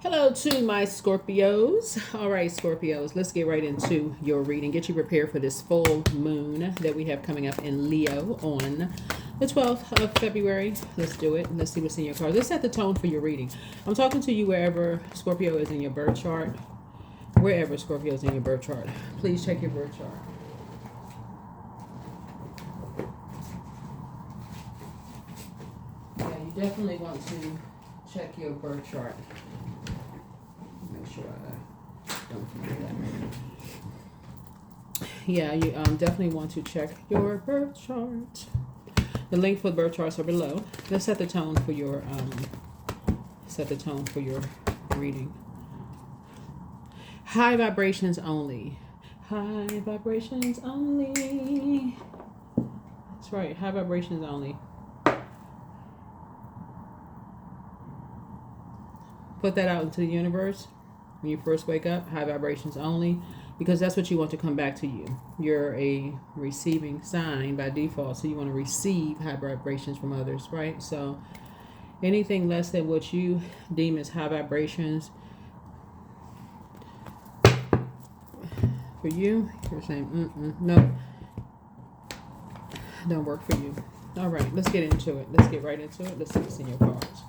Hello to my Scorpios. All right, Scorpios, let's get right into your reading. Get you prepared for this full moon that we have coming up in Leo on the 12th of February. Let's do it. Let's see what's in your cards. Let's set the tone for your reading. I'm talking to you wherever Scorpio is in your birth chart. Wherever Scorpio is in your birth chart. Please check your birth chart. Yeah, you definitely want to check your birth chart. Make sure I don't forget that. Yeah, you definitely want to check your birth chart. The link for the birth charts are below. Let's set the tone for your reading. High vibrations only. High vibrations only. That's right. High vibrations only. Put that out into the universe when you first wake up. High vibrations only, because that's what you want to come back to you. You're a receiving sign by default, so you want to receive high vibrations from others, right? So anything less than what you deem as high vibrations for you, you're saying no, don't work for you. All right, let's get into it. Let's get right into it. Let's see what's in your cards.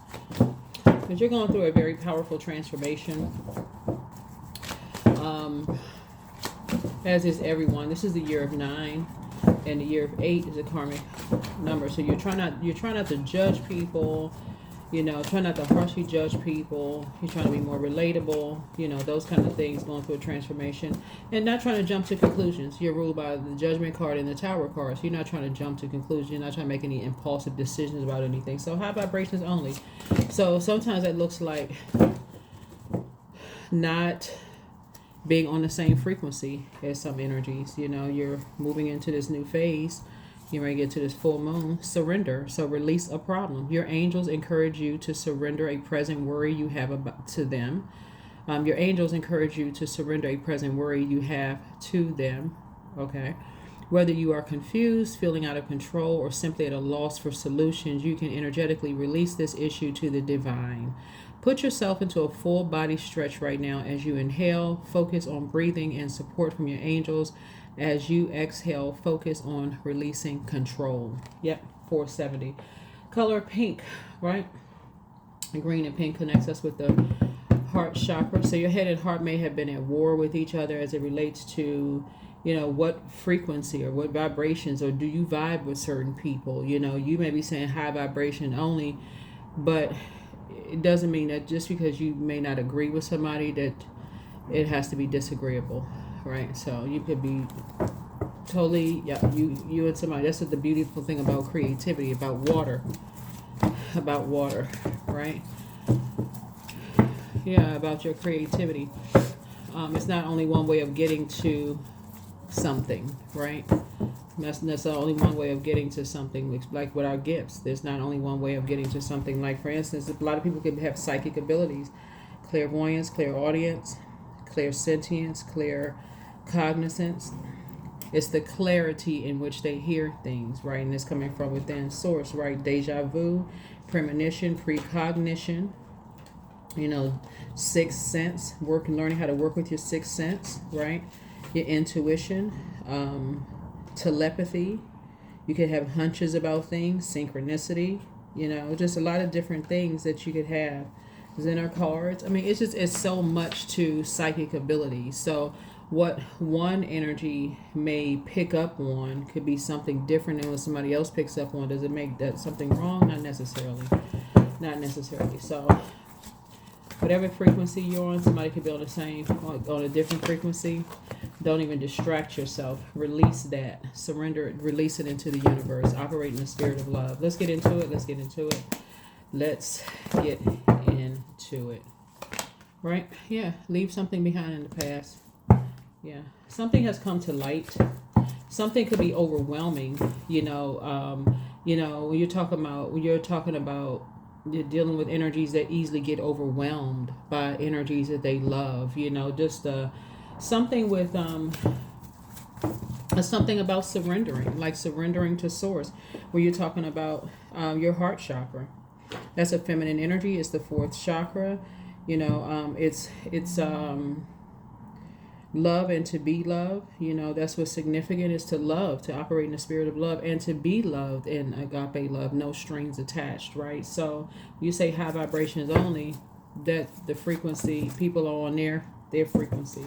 Because you're going through a very powerful transformation, as is everyone. This is the year of 9, and the year of 8 is a karmic number. So you're trying not to judge people, try not to harshly judge people. You're trying to be more relatable, those kind of things, going through a transformation, and not trying to jump to conclusions. You're ruled by the Judgment card and the Tower card, so you're not trying to jump to conclusions. You're not trying to make any impulsive decisions about anything. So high vibrations only. So sometimes that looks like not being on the same frequency as some energies. You're moving into this new phase. You're ready to get to this full moon. Surrender. So release a problem. Your angels encourage you to surrender a present worry you have about to them. Your angels encourage you to surrender a present worry you have to them. Okay. Whether you are confused, feeling out of control, or simply at a loss for solutions, you can energetically release this issue to the divine. Put yourself into a full body stretch right now as you inhale. Focus on breathing and support from your angels. As you exhale, focus on releasing control. Yep, 470. Color pink, right? And green and pink connects us with the heart chakra. So your head and heart may have been at war with each other as it relates to, what frequency or what vibrations, or do you vibe with certain people? You may be saying high vibration only, but it doesn't mean that just because you may not agree with somebody that it has to be disagreeable, right? So you could be totally, you and somebody. That's what the beautiful thing about creativity, about water, right? Yeah, about your creativity. It's not only one way of getting to something, right? That's the only one way of getting to something. Like with our gifts, there's not only one way of getting to something. Like, for instance, a lot of people can have psychic abilities, clairvoyance, clairaudience, clairsentience, claircognizance. It's the clarity in which they hear things, right? And it's coming from within source, right? Deja vu, premonition, precognition, sixth sense, learning how to work with your sixth sense, right? Your intuition, telepathy. You could have hunches about things, synchronicity, just a lot of different things that you could have. In our cards, it's so much to psychic ability. So what one energy may pick up on could be something different than what somebody else picks up on. Does it make that something wrong? Not necessarily. So whatever frequency you're on, somebody could be on on a different frequency. Don't even distract yourself. Release that. Surrender it. Release it into the universe. Operate in the spirit of love. Let's get into it. Let's get into it. Right? Yeah. Leave something behind in the past. Yeah. Something has come to light. Something could be overwhelming. When you're talking about you're dealing with energies that easily get overwhelmed by energies that they love. Something with something about surrendering, like surrendering to source, where you're talking about your heart chakra. That's a feminine energy. It's the fourth chakra. It's love and to be loved. That's what's significant, is to love, to operate in the spirit of love, and to be loved in agape love, no strings attached, right? So you say high vibrations only, that the frequency people are on their frequency.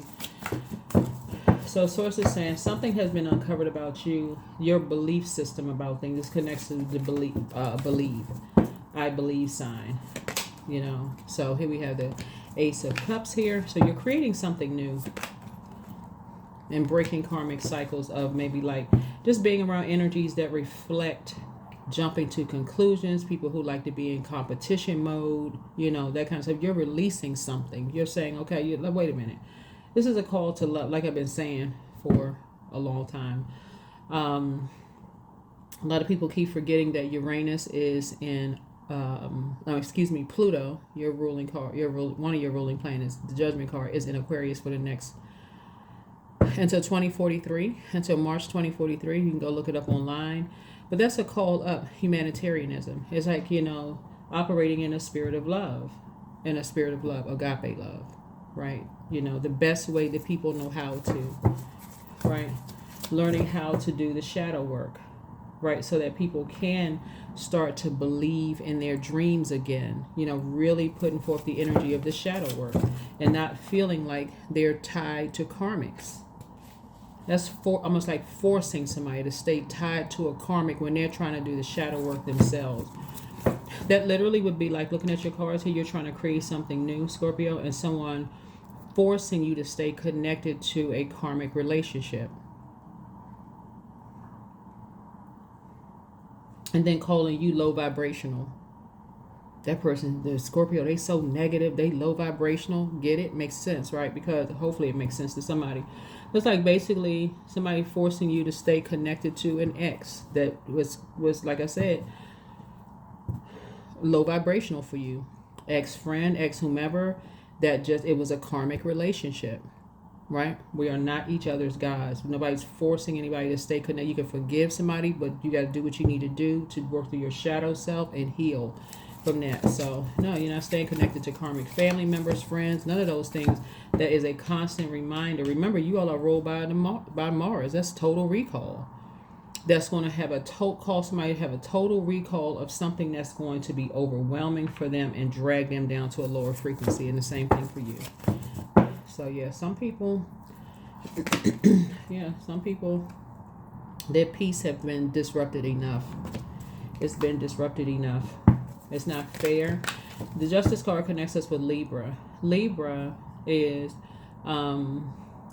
So source is saying something has been uncovered about you, your belief system about things. This connects to the believe, I believe sign. So here we have the Ace of Cups here. So you're creating something new and breaking karmic cycles of maybe like just being around energies that reflect jumping to conclusions, people who like to be in competition mode, that kind of stuff. You're releasing something. You're saying, okay, wait a minute. This is a call to love, like I've been saying for a long time. A lot of people keep forgetting that Uranus is in, Pluto, your ruling card, one of your ruling planets, the Judgment card, is in Aquarius for the next, until 2043, until March 2043. You can go look it up online. But that's a call up humanitarianism. It's like, operating in a spirit of love, agape love, right? The best way that people know how to, right? Learning how to do the shadow work, right? So that people can start to believe in their dreams again, really putting forth the energy of the shadow work and not feeling like they're tied to karmics. That's almost like forcing somebody to stay tied to a karmic when they're trying to do the shadow work themselves. That literally would be like looking at your cards here. You're trying to create something new, Scorpio, and someone forcing you to stay connected to a karmic relationship. And then calling you low vibrational. That person, the Scorpio, they so negative, they low vibrational. Get it? Makes sense, right? Because hopefully it makes sense to somebody. It's like basically somebody forcing you to stay connected to an ex that was like I said, low vibrational for you. Ex-friend, ex-whomever, it was a karmic relationship, right? We are not each other's gods. Nobody's forcing anybody to stay connected. You can forgive somebody, but you got to do what you need to do to work through your shadow self and heal from that. So no, you're not staying connected to karmic family members, friends, none of those things. That is a constant reminder. Remember, you all are ruled by Mars. That's total recall. That's going to have cause somebody to have a total recall of something that's going to be overwhelming for them and drag them down to a lower frequency. And the same thing for you. So yeah, some people, their peace have been disrupted enough. It's been disrupted enough. It's not fair. The Justice card connects us with Libra. Libra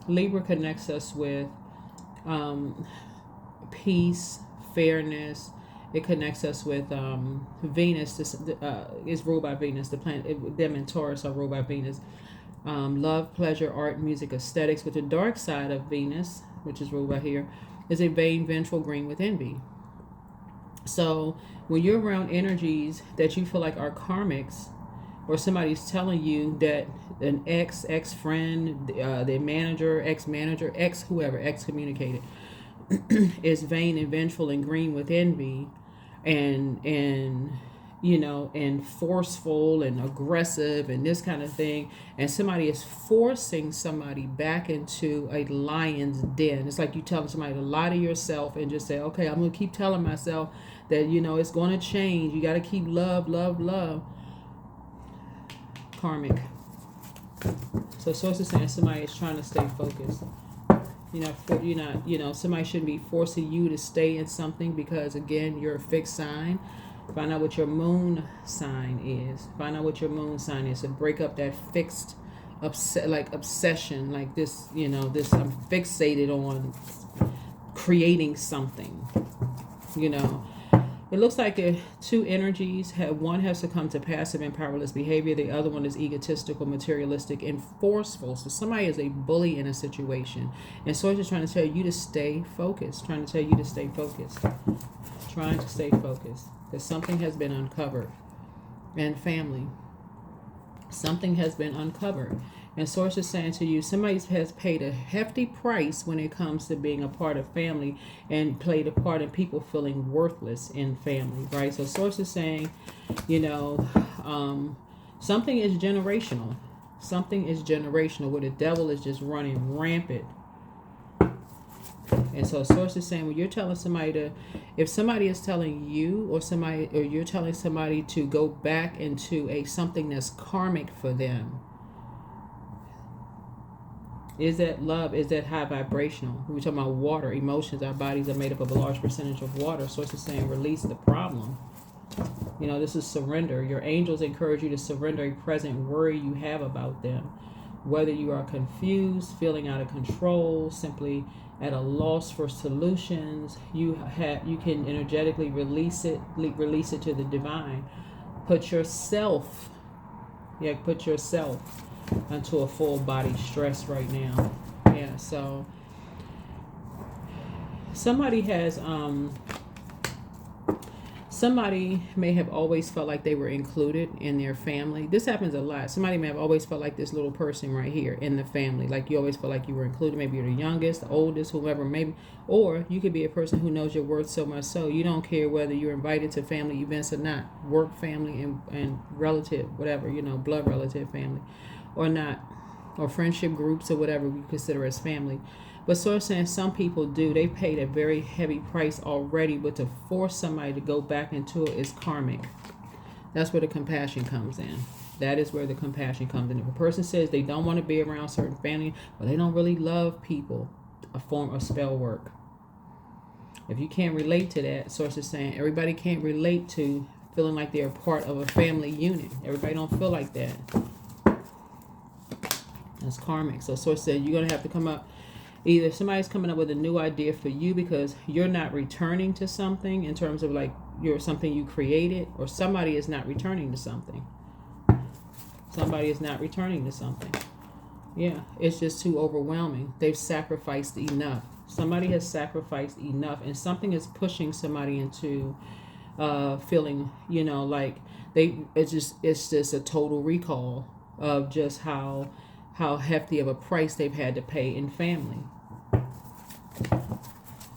connects us with peace, fairness. It connects us with Venus. This is ruled by Venus. The planet, them and Taurus are ruled by Venus. Love, pleasure, art, music, aesthetics. With the dark side of Venus, which is ruled by here, is a vain, vengeful green with envy. So when you're around energies that you feel like are karmics, or somebody's telling you that an ex-friend, their manager, ex-manager, ex-whoever, ex-communicated, is vain and vengeful and green with envy, and forceful and aggressive and this kind of thing, and somebody is forcing somebody back into a lion's den. It's like you telling somebody to lie to yourself and just say, okay, I'm going to keep telling myself that, it's going to change. You got to keep love. Karmic. So source is saying somebody is trying to stay focused. Somebody shouldn't be forcing you to stay in something because, again, you're a fixed sign. Find out what your moon sign is. So break up that fixed obsession, like this, I'm fixated on creating something, It looks like the two energies one has succumbed to passive and powerless behavior. The other one is egotistical, materialistic, and forceful. So somebody is a bully in a situation. And so it's just trying to tell you to stay focused. That something has been uncovered. And family. Something has been uncovered. And source is saying to you, somebody has paid a hefty price when it comes to being a part of family and played a part in people feeling worthless in family, right? So source is saying, Something is generational. Something is generational where the devil is just running rampant. And so source is saying, when you're telling somebody to, if somebody is telling you or you're telling somebody to go back into something that's karmic for them, is that love? Is that high vibrational? We're talking about water, emotions. Our bodies are made up of a large percentage of water. Source is saying, release the problem. This is surrender. Your angels encourage you to surrender a present worry you have about them. Whether you are confused, feeling out of control, simply at a loss for solutions, you can energetically release it to the divine. Put yourself into a full body stress right now. Yeah, so somebody may have always felt like they were included in their family. This happens a lot. Somebody may have always felt like this little person right here in the family. Like you always felt like you were included. Maybe you're the youngest, the oldest, whoever, maybe. Or you could be a person who knows your worth so much so you don't care whether you're invited to family events or not. Work, family, and relative, whatever, blood relative family or not. Or friendship groups or whatever we consider as family. But source saying some people do. They paid a very heavy price already, but to force somebody to go back into it is karmic. That's where the compassion comes in. That is where the compassion comes in. If a person says they don't want to be around certain family, but they don't really love people, a form of spell work. If you can't relate to that, source is saying everybody can't relate to feeling like they're part of a family unit. Everybody don't feel like that. That's karmic. So source said you're going to have to come up. Either somebody's coming up with a new idea for you because you're not returning to something in terms of like you're something you created, or somebody is not returning to something. Somebody is not returning to something. Yeah, it's just too overwhelming. They've sacrificed enough. Somebody has sacrificed enough, and something is pushing somebody into feeling, like it's just a total recall of just how hefty of a price they've had to pay in family.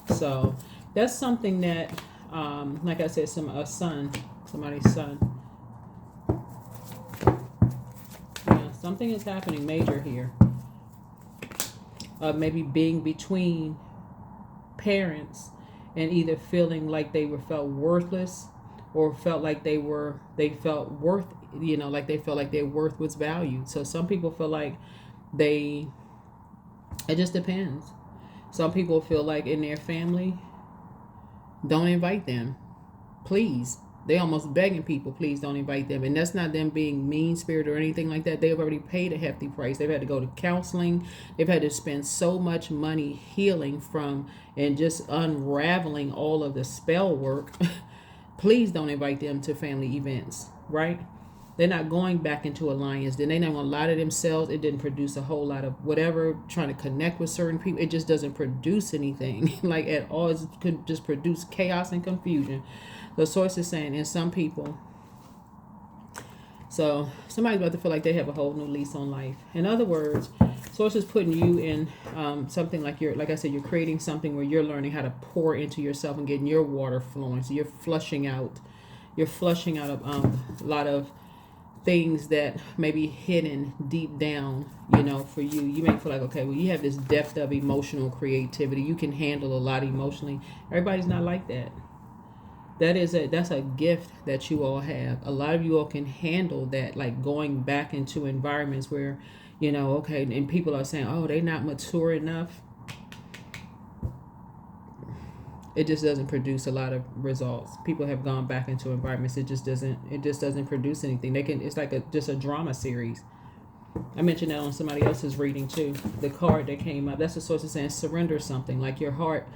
So that's something that, like I said, somebody's son. Yeah, something is happening major here. Maybe being between parents and either feeling like they felt worthless or felt like they felt worth, like they felt like their worth was valued. So some people feel like it just depends. Some people feel like in their family, don't invite them, please. They almost begging people, please don't invite them. And that's not them being mean-spirited or anything like that. They've already paid a hefty price. They've had to go to counseling. They've had to spend so much money healing from and just unraveling all of the spell work. Please don't invite them to family events, right? They're not going back into alliance. Then they're not going to lie to themselves. It didn't produce a whole lot of whatever, trying to connect with certain people. It just doesn't produce anything like at all. It could just produce chaos and confusion. The source is saying, and some people, so somebody's about to feel like they have a whole new lease on life. In other words, source is putting you in something like like I said, you're creating something where you're learning how to pour into yourself and getting your water flowing. So you're flushing out a lot of things that may be hidden deep down, for you. You may feel like, okay, well, you have this depth of emotional creativity. You can handle a lot emotionally. Everybody's not like that. That's a gift that you all have. A lot of you all can handle that, like going back into environments where, okay, and people are saying, oh, they're not mature enough. It just doesn't produce a lot of results. People have gone back into environments. It just doesn't produce anything. It's like just a drama series. I mentioned that on somebody else's reading too. The card that came up, that's the source of saying surrender something. Like your heart,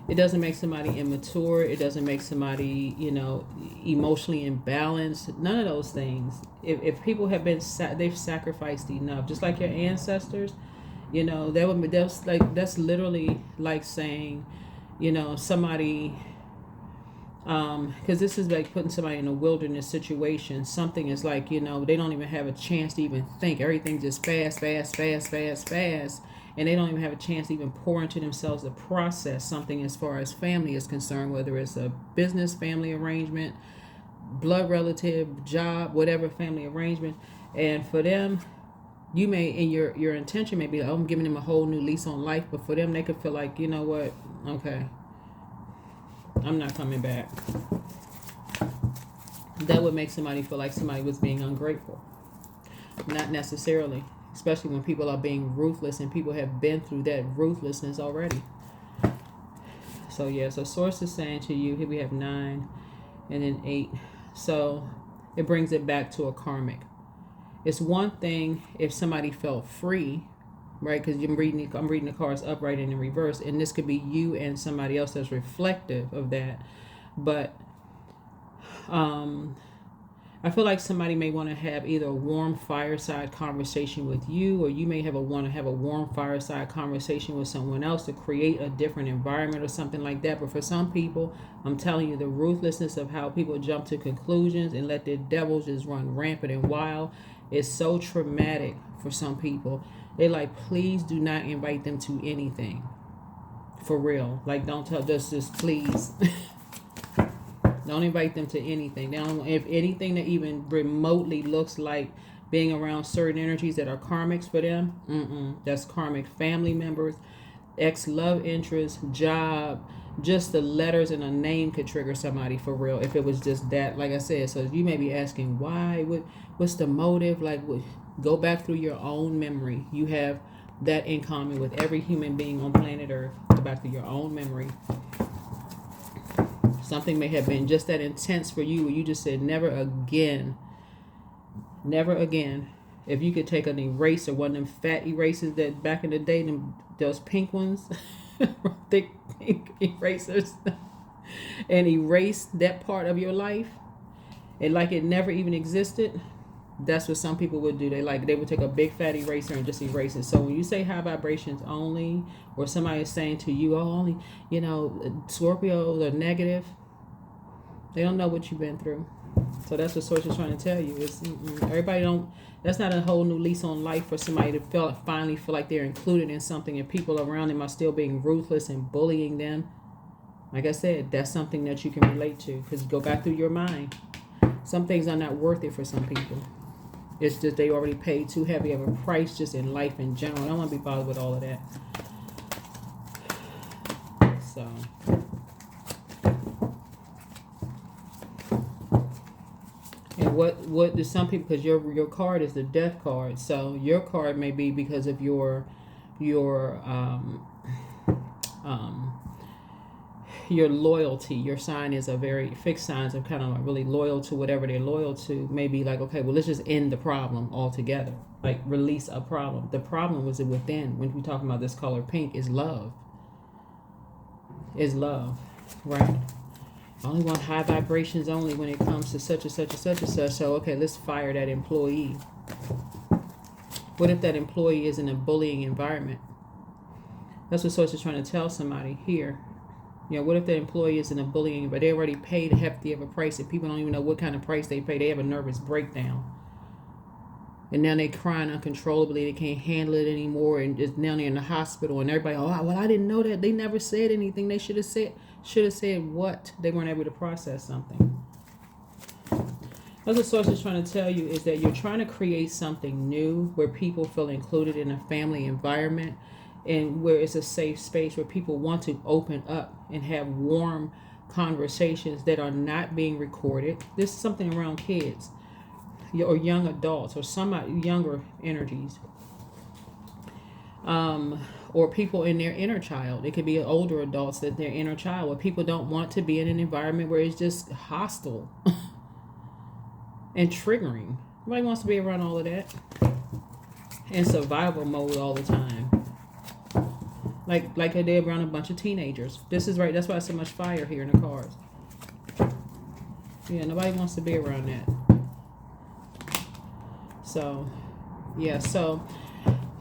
it doesn't make somebody immature. It doesn't make somebody, emotionally imbalanced. None of those things. If people have been, they've sacrificed enough, just like your ancestors. That's literally like saying, somebody, because this is like putting somebody in a wilderness situation. Something is like, they don't even have a chance to even think. Everything just fast, and they don't even have a chance to even pour into themselves to process something as far as family is concerned, whether it's a business family arrangement, blood relative, job, whatever family arrangement. And for them, you may, in your intention may be like, oh, I'm giving them a whole new lease on life, but for them, they could feel like, you know what, okay, I'm not coming back. That would make somebody feel like somebody was being ungrateful. Not necessarily, especially when people are being ruthless and people have been through that ruthlessness already. So yeah, so source is saying to you, here we have 9 and then 8. So it brings it back to a karmic. It's one thing if somebody felt free, right? Because I'm reading the cards upright and in reverse, and this could be you and somebody else that's reflective of that. But I feel like somebody may want to have either a warm fireside conversation with you, or you may want to have a warm fireside conversation with someone else to create a different environment or something like that. But for some people, I'm telling you, the ruthlessness of how people jump to conclusions and let their devils just run rampant and wild is so traumatic for some people. They're like, please do not invite them to anything. For real. Like, don't tell, just please. Don't invite them to anything. If anything that even remotely looks like being around certain energies that are karmics for them, that's karmic. Family members, ex-love interest, job, just the letters in a name could trigger somebody for real if it was just that. Like I said, so you may be asking why, what's the motive? Like, go back through your own memory. You have that in common with every human being on planet Earth. Go back through your own memory. Something may have been just that intense for you where you just said, never again. Never again. If you could take an eraser, one of them fat erasers that back in the day, those pink ones, thick pink erasers, and erase that part of your life, and like it never even existed, that's what some people would do. They would take a big fat eraser and just erase it. So when you say high vibrations only, or somebody is saying to you, oh, only, Scorpios are negative, they don't know what you've been through. So that's what Source is trying to tell you. Is everybody don't. That's not a whole new lease on life for somebody to finally feel like they're included in something, and people around them are still being ruthless and bullying them. Like I said, that's something that you can relate to, because go back through your mind. Some things are not worth it for some people. It's just they already paid too heavy of a price just in life in general. I don't want to be bothered with all of that. So. And what do some people, because your card is the death card, so your card may be because of your loyalty. Your sign is a very fixed signs of kind of like really loyal to whatever they're loyal to. Maybe like, okay, well, let's just end the problem altogether. Like, release a problem. The problem was within. When we talking about this color pink, is love. Is love, right? I only want high vibrations only when it comes to such and such and such and such. So, okay, let's fire that employee. What if that employee is in a bullying environment? That's what Source is trying to tell somebody here. What if that employee is in a bullying, but they already paid a hefty of a price, and people don't even know what kind of price they pay. They have a nervous breakdown. And now they're crying uncontrollably. They can't handle it anymore, and just now they're in the hospital, and everybody, I didn't know that. They never said anything. They should have said what? They weren't able to process something. That's what Source is trying to tell you, is that you're trying to create something new where people feel included in a family environment, and where it's a safe space where people want to open up and have warm conversations that are not being recorded. This is something around kids or young adults or some younger energies, or people in their inner child. It could be older adults, that their inner child, where people don't want to be in an environment where it's just hostile and triggering. Nobody wants to be around all of that. In survival mode all the time. Like I did around a bunch of teenagers. This is right. That's why there's so much fire here in the cards. Yeah, nobody wants to be around that. So, yeah. So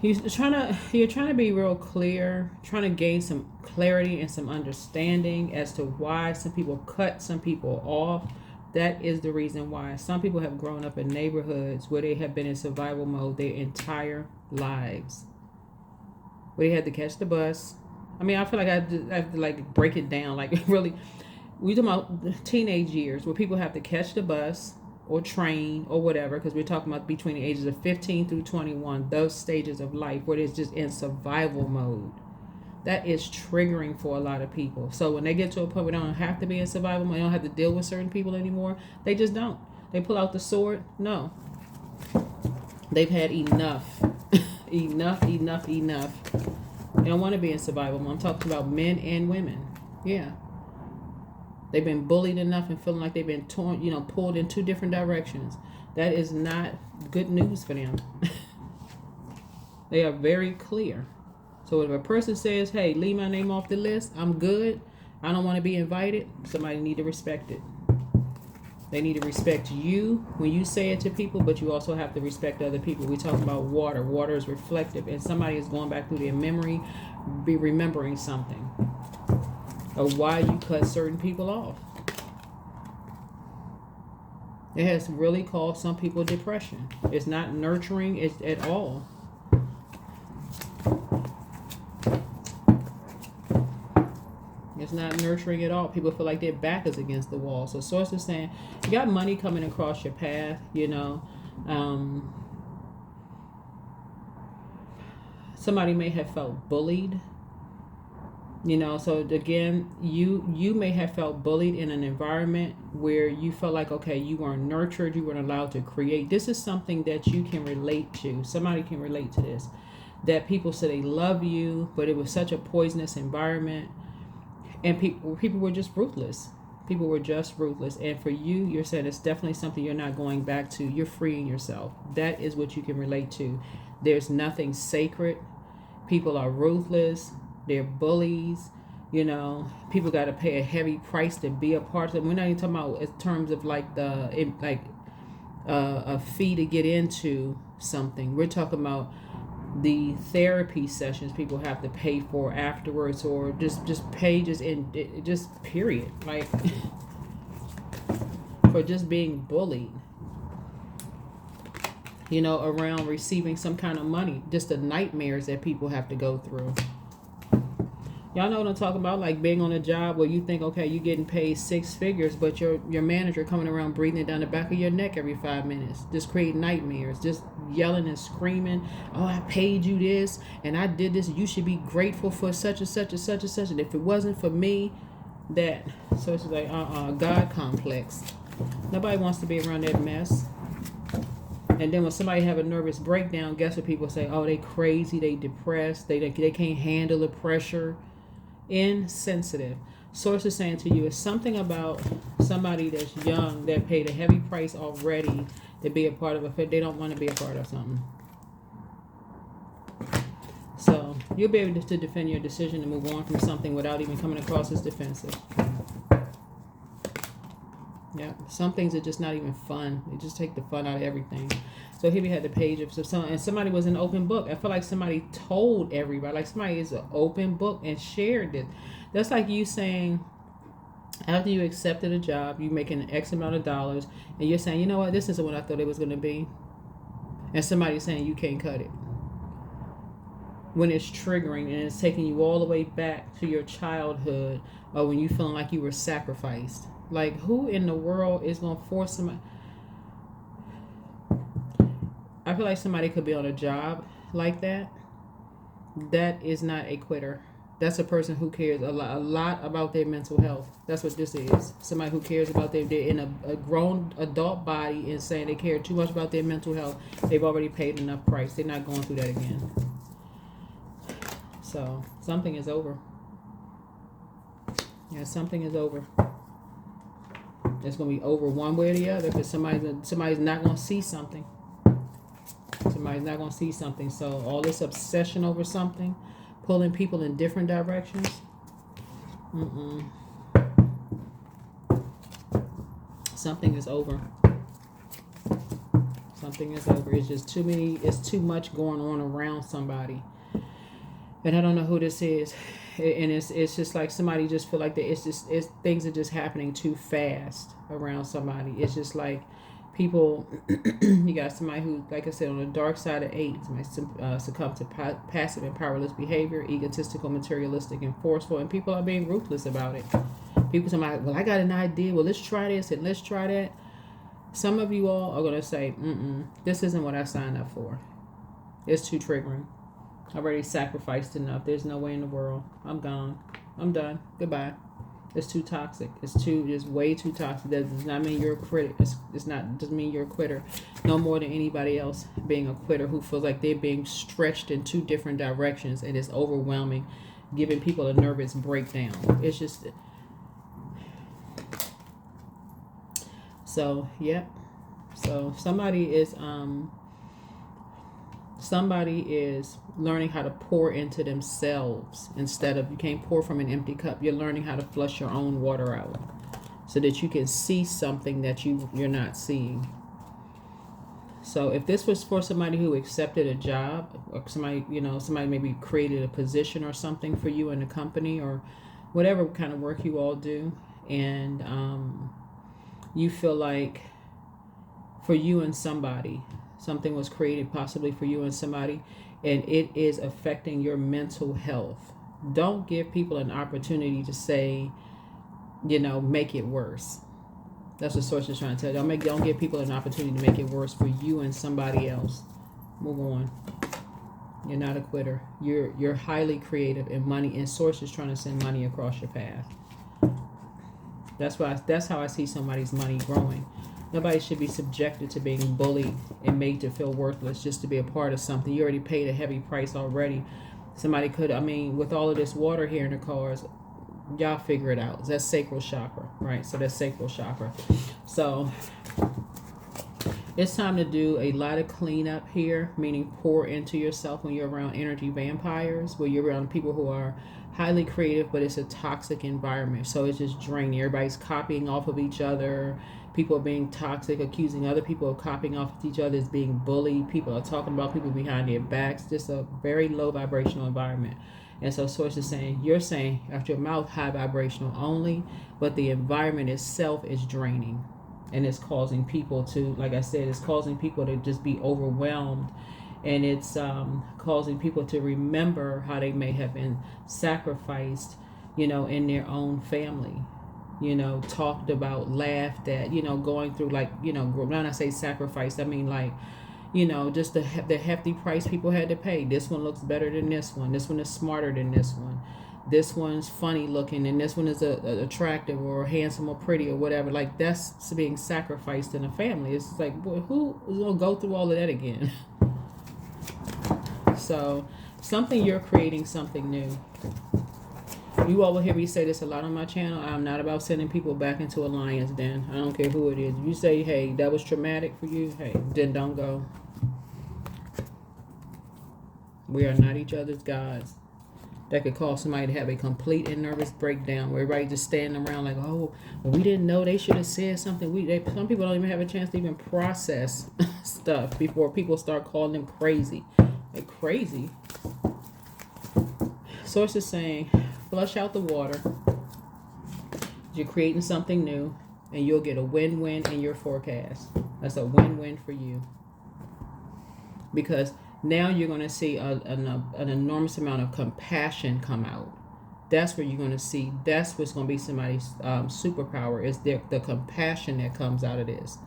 you're trying to be real clear, trying to gain some clarity and some understanding as to why some people cut some people off. That is the reason why. Some people have grown up in neighborhoods where they have been in survival mode their entire lives. where they had to catch the bus. I mean, I feel like I have to like break it down. Like really, we talking about the teenage years where people have to catch the bus or train or whatever, because we're talking about between the ages of 15 through 21, those stages of life where it's just in survival mode. That is triggering for a lot of people. So when they get to a point where they don't have to be in survival mode, they don't have to deal with certain people anymore, they just don't. They pull out the sword. No. They've had enough. enough. They don't want to be in survival mode. I'm talking about men and women. Yeah. They've been bullied enough and feeling like they've been torn, pulled in two different directions. That is not good news for them. They are very clear. So if a person says, hey, leave my name off the list, I'm good, I don't want to be invited, somebody need to respect it. They need to respect you when you say it to people, but you also have to respect other people. We talk about water. Water is reflective, and somebody is going back through their memory, be remembering something, or why you cut certain people off. It has really caused some people depression. It's not nurturing at all. It's not nurturing at all. People feel like their back is against the wall. So source is saying, you got money coming across your path, somebody may have felt bullied. So again, you may have felt bullied in an environment where you felt like, okay, you weren't nurtured, you weren't allowed to create. This is something that you can relate to. Somebody can relate to this. That people say they love you, but it was such a poisonous environment. And people were just ruthless. People were just ruthless. And for you, you're saying it's definitely something you're not going back to. You're freeing yourself. That is what you can relate to. There's nothing sacred. People are ruthless. They're bullies. People got to pay a heavy price to be a part of it. We're not even talking about in terms of like a fee to get into something. We're talking about the therapy sessions people have to pay for afterwards, or just pay just period, like for just being bullied, around receiving some kind of money, just the nightmares that people have to go through. Y'all know what I'm talking about, like being on a job where you think, okay, you're getting paid 6 figures, but your manager coming around breathing it down the back of your neck every 5 minutes, just creating nightmares, just yelling and screaming, oh, I paid you this, and I did this, you should be grateful for such and such and such and such, and if it wasn't for me, that. So it's like, God complex. Nobody wants to be around that mess. And then when somebody have a nervous breakdown, guess what people say? Oh, they crazy, they depressed, they can't handle the pressure. Insensitive. Source is saying to you, it's something about somebody that's young that paid a heavy price already to be a part of it. They don't want to be a part of something. So you'll be able to defend your decision to move on from something without even coming across as defensive. Yeah, some things are just not even fun. They just take the fun out of everything. So here we had the page of someone, and somebody was an open book. I feel like somebody told everybody, like somebody is an open book and shared it. That's like you saying, after you accepted a job, you making an X amount of dollars, and you're saying, you know what, this isn't what I thought it was going to be. And somebody's saying you can't cut it. When it's triggering and it's taking you all the way back to your childhood, or when you feeling like you were sacrificed. Like, who in the world is going to force somebody? I feel like somebody could be on a job like that. That is not a quitter. That's a person who cares a lot about their mental health. That's what this is. Somebody who cares about they're in a grown adult body and saying they care too much about their mental health. They've already paid enough price. They're not going through that again. So something is over. Yeah, something is over. It's going to be over one way or the other, because somebody's not going to see something. Somebody's not going to see something. So all this obsession over something, pulling people in different directions. Something is over. Something is over. It's just too many. It's too much going on around somebody. And I don't know who this is. And it's just like somebody just feel like that. It's things are just happening too fast around somebody. It's just like People, you got somebody who, like I said, on the dark side of 8, might succumb to passive and powerless behavior, egotistical, materialistic, and forceful, and people are being ruthless about it. People say, well, I got an idea. Well, let's try this and let's try that. Some of you all are going to say, this isn't what I signed up for. It's too triggering. I already sacrificed enough. There's no way in the world. I'm gone. I'm done. Goodbye. It's too toxic. It's way too toxic. That does not mean you're a critic. Doesn't mean you're a quitter. No more than anybody else being a quitter who feels like they're being stretched in 2 different directions and it's overwhelming, giving people a nervous breakdown. It's just so yep. So somebody is learning how to pour into themselves instead of, you can't pour from an empty cup. You're learning how to flush your own water out so that you can see something that you're not seeing. So if this was for somebody who accepted a job, or somebody maybe created a position or something for you in a company or whatever kind of work you all do, and you feel like for you and somebody, something was created possibly for you and somebody, and it is affecting your mental health. Don't give people an opportunity to say, make it worse. That's what source is trying to tell you. Don't give people an opportunity to make it worse for you and somebody else. Move on. You're not a quitter. You're highly creative, and money, and source is trying to send money across your path. That's how I see somebody's money growing. Nobody should be subjected to being bullied and made to feel worthless just to be a part of something. You already paid a heavy price already. Somebody could, with all of this water here in the cars, y'all figure it out. That's sacral chakra, right? So that's sacral chakra. So it's time to do a lot of cleanup here, meaning pour into yourself when you're around energy vampires, where you're around people who are highly creative, but it's a toxic environment. So it's just draining. Everybody's copying off of each other. People are being toxic, accusing other people of copying off of each other, as being bullied. People are talking about people behind their backs. Just a very low vibrational environment. And so source is saying, you're saying out your mouth high vibrational only, but the environment itself is draining. And it's causing people to, like I said, it's causing people to just be overwhelmed. And it's causing people to remember how they may have been sacrificed, in their own family. Talked about, laughed at, going through, when I say sacrifice, I mean just the hefty price people had to pay. This one looks better than this one. This one is smarter than this one. This one's funny looking, and this one is attractive or handsome or pretty or whatever. Like, that's being sacrificed in a family. It's like, boy, who is going to go through all of that again? So, you're creating something new. You all will hear me say this a lot on my channel. I'm not about sending people back into a lion's den. I don't care who it is. If you say, hey, that was traumatic for you, hey, then don't go. We are not each other's gods. That could cause somebody to have a complete and nervous breakdown where everybody just standing around like, oh, well, we didn't know, they should have said something. Some people don't even have a chance to even process stuff before people start calling them crazy. Like, crazy. Source is saying, flush out the water. You're creating something new, and you'll get a win-win in your forecast. That's a win-win for you. Because now you're going to see an enormous amount of compassion come out. That's where you're going to see, that's what's going to be somebody's superpower, is the compassion that comes out of this.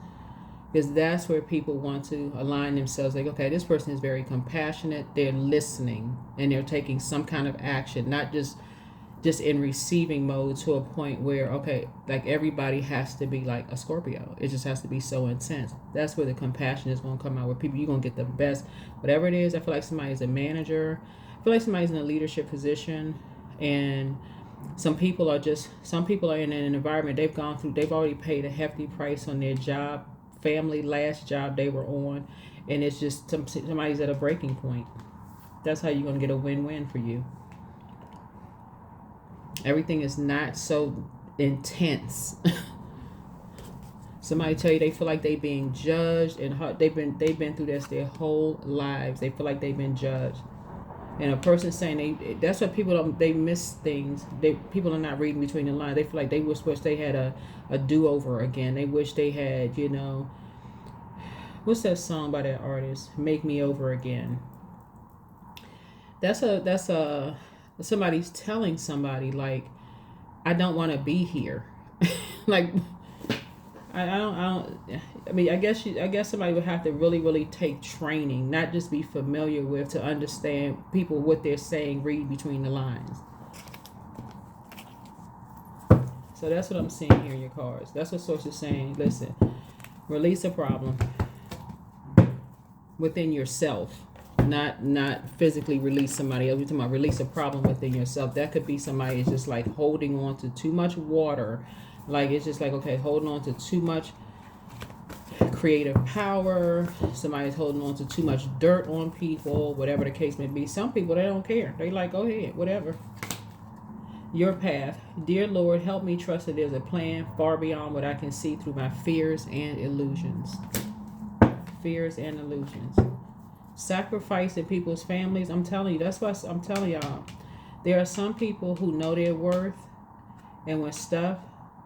Because that's where people want to align themselves. Like, okay, this person is very compassionate. They're listening, and they're taking some kind of action, not just in receiving mode, to a point where, okay, like everybody has to be like a Scorpio. It just has to be so intense. That's where the compassion is going to come out, where people, you're going to get the best, whatever it is. I feel like somebody's a manager. I feel like somebody's in a leadership position, and some people are in an environment, they've already paid a hefty price on their job, last job they were on, and it's just somebody's at a breaking point. That's how you're going to get a win-win for you. Everything is not so intense. Somebody tell you they feel like they being judged, and they've been through this their whole lives. They feel like they've been judged. And a person saying that's what people don't, they miss things. People are not reading between the lines. They feel like they wish they had a do-over again. They wish they had, What's that song by that artist? Make Me Over Again. That's a somebody's telling somebody like, I don't want to be here. Like, I mean, I guess somebody would have to really, really take training, not just be familiar with, to understand people what they're saying, read between the lines. So that's what I'm seeing here in your cards. That's what Source is saying. Listen, release a problem within yourself, not physically release somebody else. We're talking about release a problem within yourself. That could be somebody is just like holding on to too much water. Like, it's just like, okay, holding on to too much creative power. Somebody's holding on to too much dirt on people, whatever the case may be. Some people, they don't care. They like, go ahead, whatever. Your path. Dear Lord, help me trust that there's a plan far beyond what I can see through my fears and illusions. Fears and illusions. Sacrifice in people's families. I'm telling you, that's why I'm telling y'all. There are some people who know their worth, and when stuff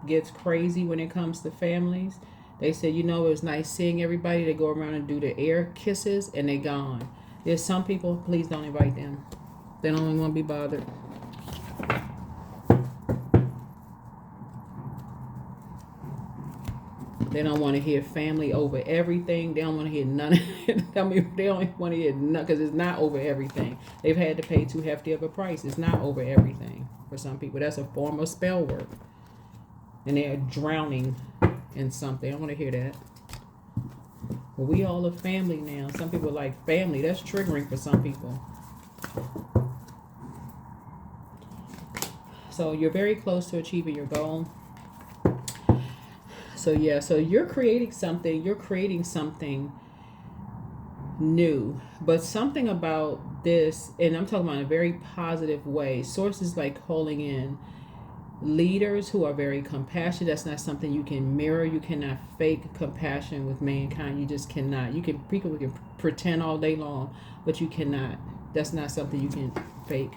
gets crazy when it comes to families, they say, you know, it was nice seeing everybody. They go around and do the air kisses and they gone. There's some people, please don't invite them. They don't even want to be bothered. They don't want to hear family over everything. They don't want to hear none of it. I mean, they don't want to hear none, because it's not over everything. They've had to pay too hefty of a price. It's not over everything for some people. That's a form of spell work. And they're drowning in something. I don't want to hear that. Well, we all are family now. Some people like family. That's triggering for some people. So you're very close to achieving your goal. So yeah, so you're creating something new, but something about this, and I'm talking about in a very positive way. Sources like calling in leaders who are very compassionate. That's not something you can mirror. You cannot fake compassion with mankind. You just cannot. People can pretend all day long, but you cannot. That's not something you can fake.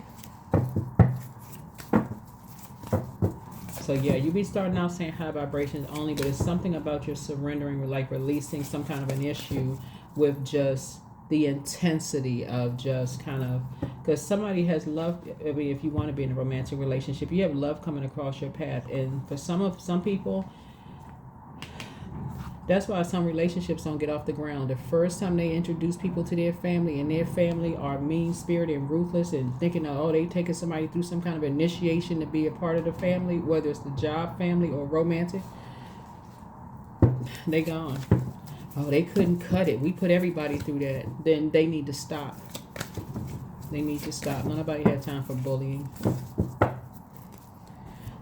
So yeah, you be starting out saying high vibrations only, but it's something about your surrendering, like releasing some kind of an issue with just the intensity of just kind of, because somebody has love. I mean, if you want to be in a romantic relationship, you have love coming across your path, and for some people, that's why some relationships don't get off the ground. The first time they introduce people to their family, and their family are mean-spirited and ruthless and thinking, oh, they taking somebody through some kind of initiation to be a part of the family, whether it's the job family or romantic, they gone. Oh, they couldn't cut it. We put everybody through that. Then they need to stop. They need to stop. Nobody had time for bullying.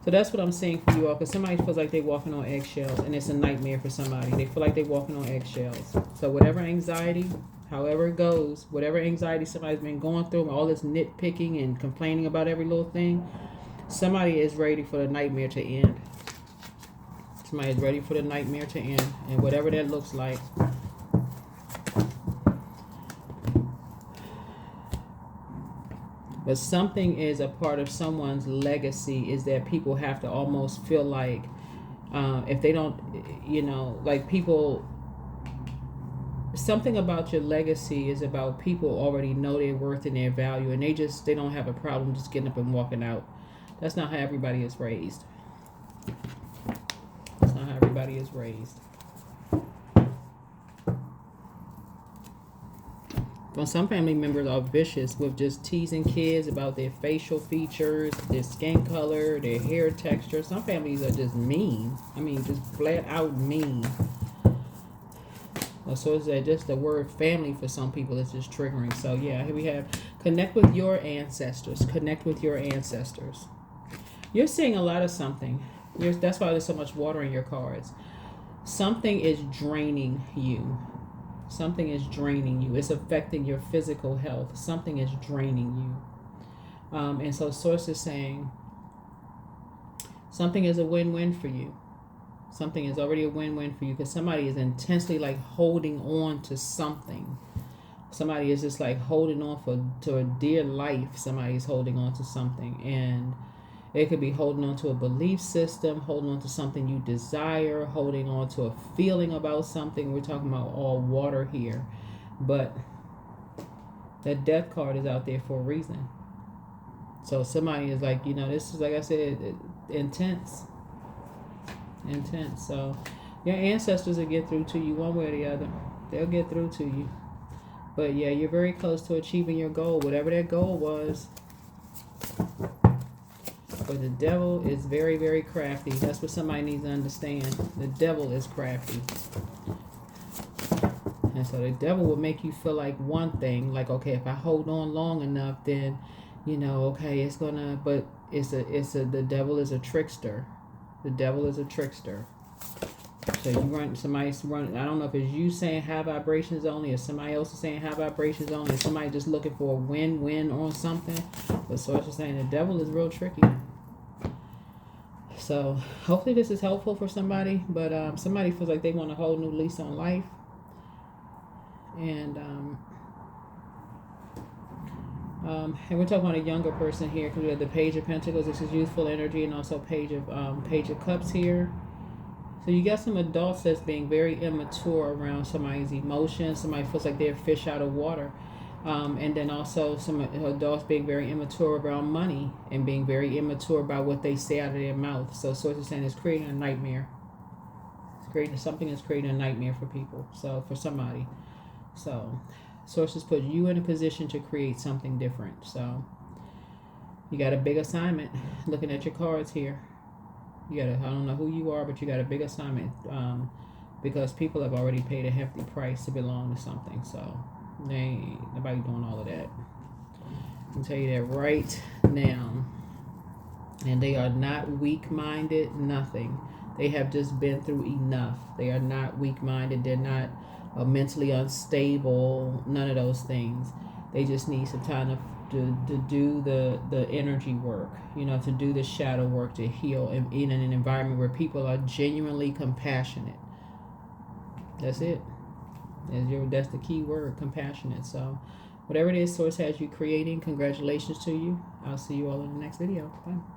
So that's what I'm saying for you all, because somebody feels like they're walking on eggshells, and it's a nightmare for somebody. They feel like they're walking on eggshells. So whatever anxiety, however it goes, whatever anxiety somebody's been going through, all this nitpicking and complaining about every little thing, somebody is ready for the nightmare to end. Somebody is ready for the nightmare to end, and whatever that looks like. But something is a part of someone's legacy is that people have to almost feel like, if they don't, like people, something about your legacy is about people already know their worth and their value, and they don't have a problem just getting up and walking out. That's not how everybody is raised. That's not how everybody is raised. Well, some family members are vicious with just teasing kids about their facial features, their skin color, their hair texture. Some families are just mean. I mean, just flat out mean. So it's that just the word family for some people is just triggering. So yeah, here we have connect with your ancestors. Connect with your ancestors. You're seeing a lot of something. That's why there's so much water in your cards. Something is draining you. Something is draining you. It's affecting your physical health. Something is draining you. And so Source is saying something is a win-win for you. Something is already a win-win for you, because somebody is intensely like holding on to something. Somebody is just like holding on to a dear life. Somebody is holding on to something. And It could be holding on to a belief system, holding on to something you desire, holding on to a feeling about something. We're talking about all water here. But that death card is out there for a reason. So somebody is like, this is, like I said, intense. Intense. So your ancestors will get through to you one way or the other. They'll get through to you. But yeah, you're very close to achieving your goal, whatever that goal was. But the devil is very, very crafty. That's what somebody needs to understand. The devil is crafty. And so the devil will make you feel like one thing, like, okay, if I hold on long enough, then, okay, it's gonna, but the devil is a trickster. The devil is a trickster. So somebody's running, I don't know if it's you saying high vibrations only, or somebody else is saying high vibrations only, or somebody just looking for a win-win on something. But source is saying the devil is real tricky. So hopefully this is helpful for somebody, but somebody feels like they want a whole new lease on life. And we're talking about a younger person here, because we have the Page of Pentacles. This is youthful energy, and also Page of Cups here. So you got some adults that's being very immature around somebody's emotions. Somebody feels like they're a fish out of water. And then also some adults being very immature around money, and being very immature about what they say out of their mouth. So source is saying it's creating a nightmare. It's creating something that's creating a nightmare for people. So for somebody. So sources put you in a position to create something different. So you got a big assignment. Looking at your cards here. I don't know who you are, but you got a big assignment, because people have already paid a hefty price to belong to something. So they ain't nobody doing all of that. I can tell you that right now. And they are not weak-minded, nothing. They have just been through enough. They are not weak-minded. They're not mentally unstable, none of those things. They just need some time to do the energy work, to do the shadow work, to heal in an environment where people are genuinely compassionate. That's it. That's the key word, compassionate. So whatever it is Source has you creating, congratulations to you. I'll see you all in the next video. Bye.